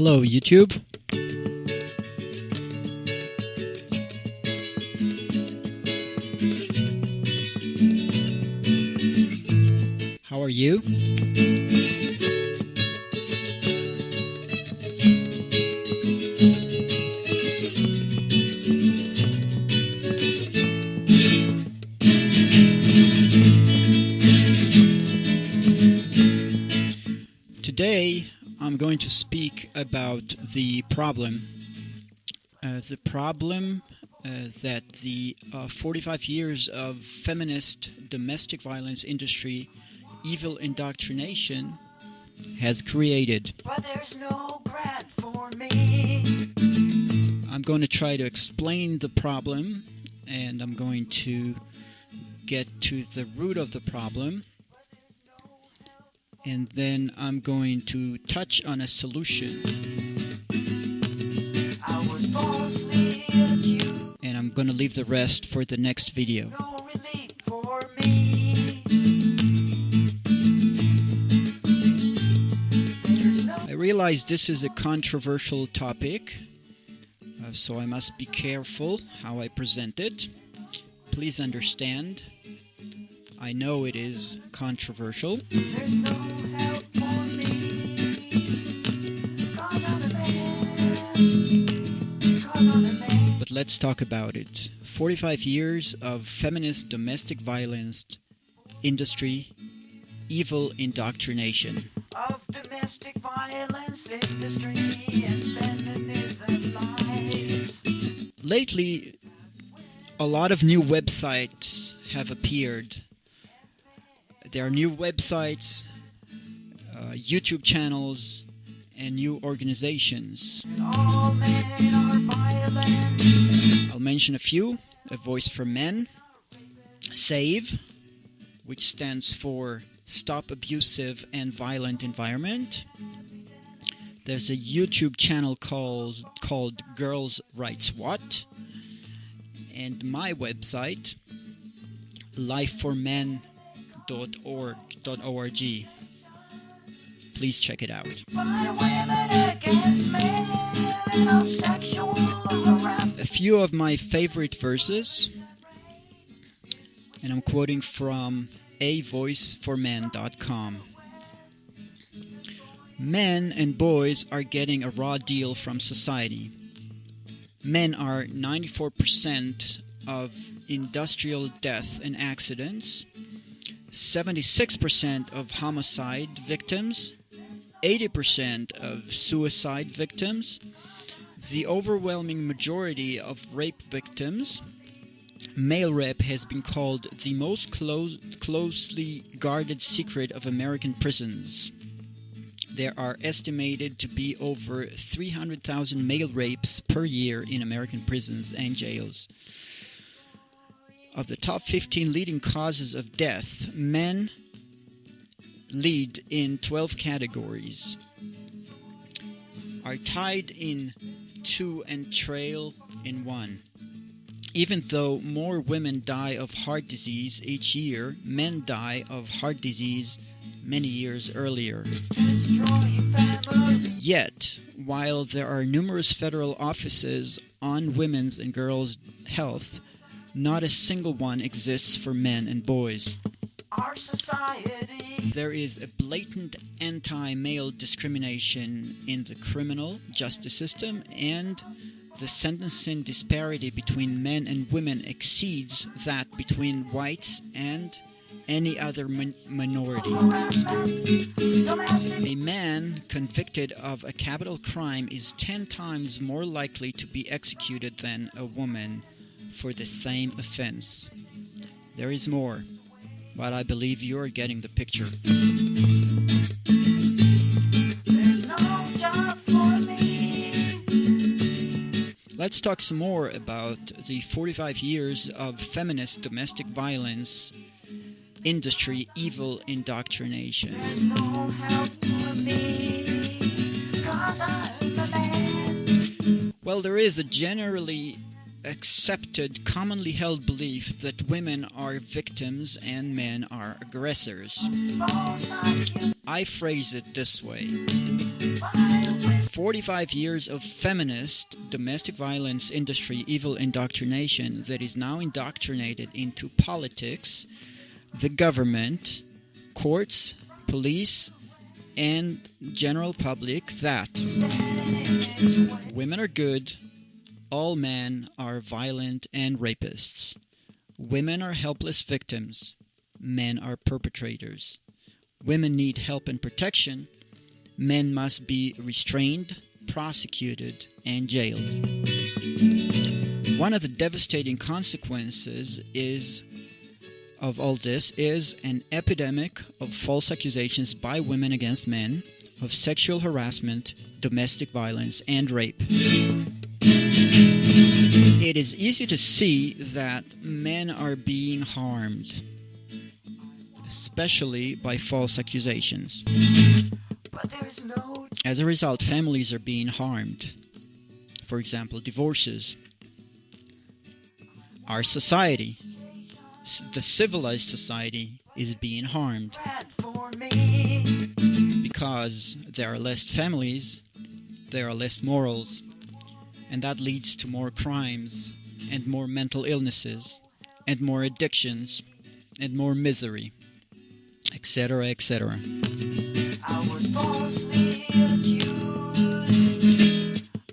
Hello, YouTube. How are you? Today, I'm going to speak about the problem. That the 45 years of feminist domestic violence industry, evil indoctrination, has created. But there's no grant for me. I'm going to try to explain the problem, and I'm going to get to the root of the problem. And then I'm going to touch on a solution. I was falsely accused. And I'm going to leave the rest for the next video. No relief for me. I realize this is a controversial topic, so I must be careful how I present it. Please understand, I know it is controversial. There's no help for me. 'Cause I'm a man. 'Cause I'm a man. But let's talk about it. 45 years of feminist domestic violence industry, evil indoctrination. Of domestic violence industry and feminism lies. Lately, a lot of new websites have appeared. There are new websites, YouTube channels, and new organizations. All men are violent. I'll mention a few. A Voice for Men, SAVE, which stands for Stop Abusive and Violent Environment. There's a YouTube channel called GirlWritesWhat, and my website, lifeformen.org. Please check it out. By women against men of sexual harassment. A few of my favorite verses, and I'm quoting from avoiceformen.com. Men and boys are getting a raw deal from society. Men are 94% of industrial death and accidents, 76% of homicide victims, 80% of suicide victims, the overwhelming majority of rape victims. Male rape has been called the most closely guarded secret of American prisons. There are estimated to be over 300,000 male rapes per year in American prisons and jails. Of the top 15 leading causes of death, men lead in 12 categories, are tied in 2 and trail in 1. Even though more women die of heart disease each year, men die of heart disease many years earlier. Yet, while there are numerous federal offices on women's and girls' health, not a single one exists for men and boys. Our society. There is a blatant anti-male discrimination in the criminal justice system, and the sentencing disparity between men and women exceeds that between whites and any other minority. A man convicted of a capital crime is 10 times more likely to be executed than a woman for the same offense. There is more, but I believe you are getting the picture. There's no job for me. Let's talk some more about the 45 years of feminist domestic violence industry evil indoctrination. There's no help for me. 'Cause I'm a man. Well, there is a generally accepted, commonly held belief that women are victims and men are aggressors. I phrase it this way. 45 years of feminist domestic violence industry evil indoctrination that is now indoctrinated into politics, the government, courts, police, and general public that women are good, all men are violent and rapists. Women are helpless victims, men are perpetrators. Women need help and protection, men must be restrained, prosecuted, and jailed. One of the devastating consequences of all this is an epidemic of false accusations by women against men of sexual harassment, domestic violence, and rape. It is easy to see that men are being harmed, especially by false accusations. As a result, families are being harmed. For example, divorces. Our society, the civilized society, is being harmed because there are less families, there are less morals, and that leads to more crimes and more mental illnesses and more addictions and more misery, etc., etc. I was falsely accused,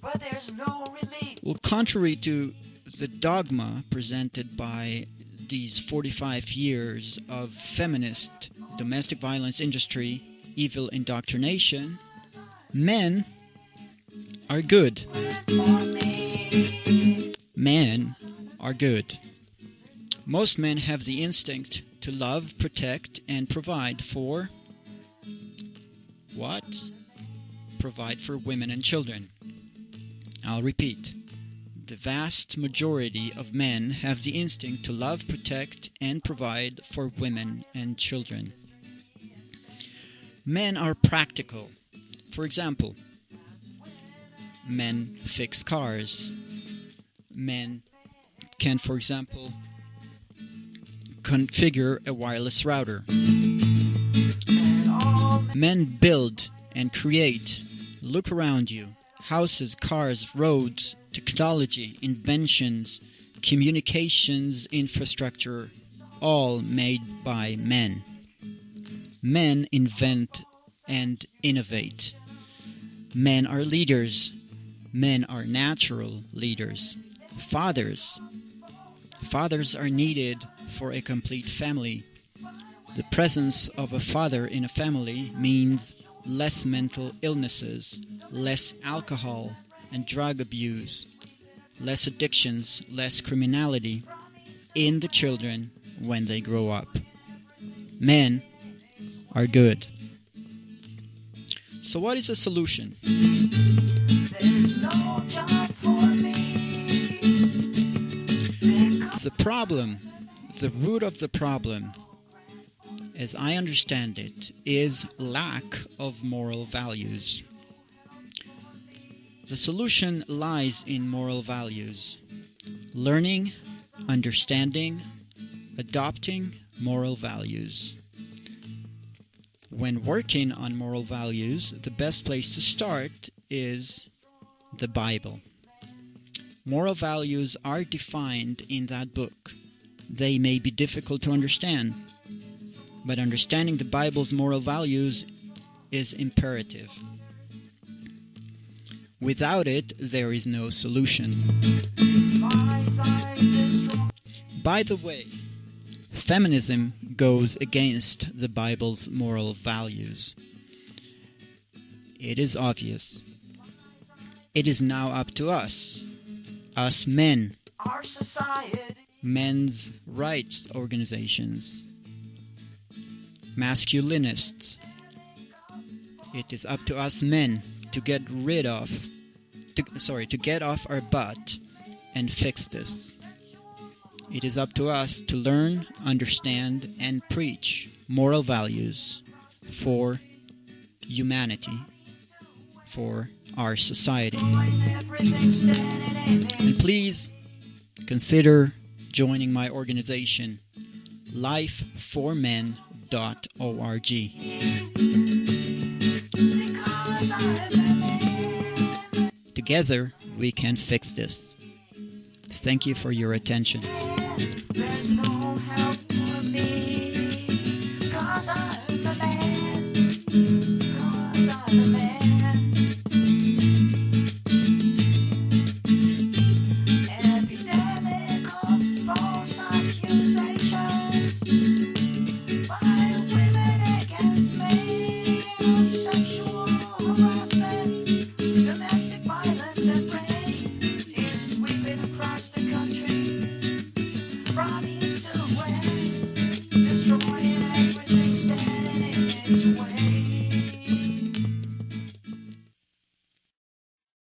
but there's no relief. Well, contrary to the dogma presented by these 45 years of feminist domestic violence industry evil indoctrination, men are good. Men are good. Most men have the instinct to love, protect, and provide for what? Provide for women and children. I'll repeat. The vast majority of men have the instinct to love, protect, and provide for women and children. Men are practical. For example, men fix cars. Men can, for example, configure a wireless router. Men build and create. Look around you. Houses, cars, roads, technology, inventions, communications, infrastructure, all made by men. Men invent and innovate. Men are leaders. Men are natural leaders. Fathers. Fathers are needed for a complete family. The presence of a father in a family means less mental illnesses, less alcohol and drug abuse, less addictions, less criminality in the children when they grow up. Men are good. So what is the solution? There's no job for me. The problem, the root of the problem, as I understand it, is lack of moral values. The solution lies in moral values. Learning, understanding, adopting moral values. When working on moral values, the best place to start is the Bible. Moral values are defined in that book. They may be difficult to understand, but understanding the Bible's moral values is imperative. Without it, there is no solution. By the way, feminism goes against the Bible's moral values. It is obvious. It is now up to us men, Our society. men's rights organizations, masculinists. It is up to us men to get off our butt and fix this. It is up to us to learn, understand, and preach moral values for humanity, for our society. And please consider joining my organization, lifeformen.org. Because I'm a man. Together, we can fix this. Thank you for your attention.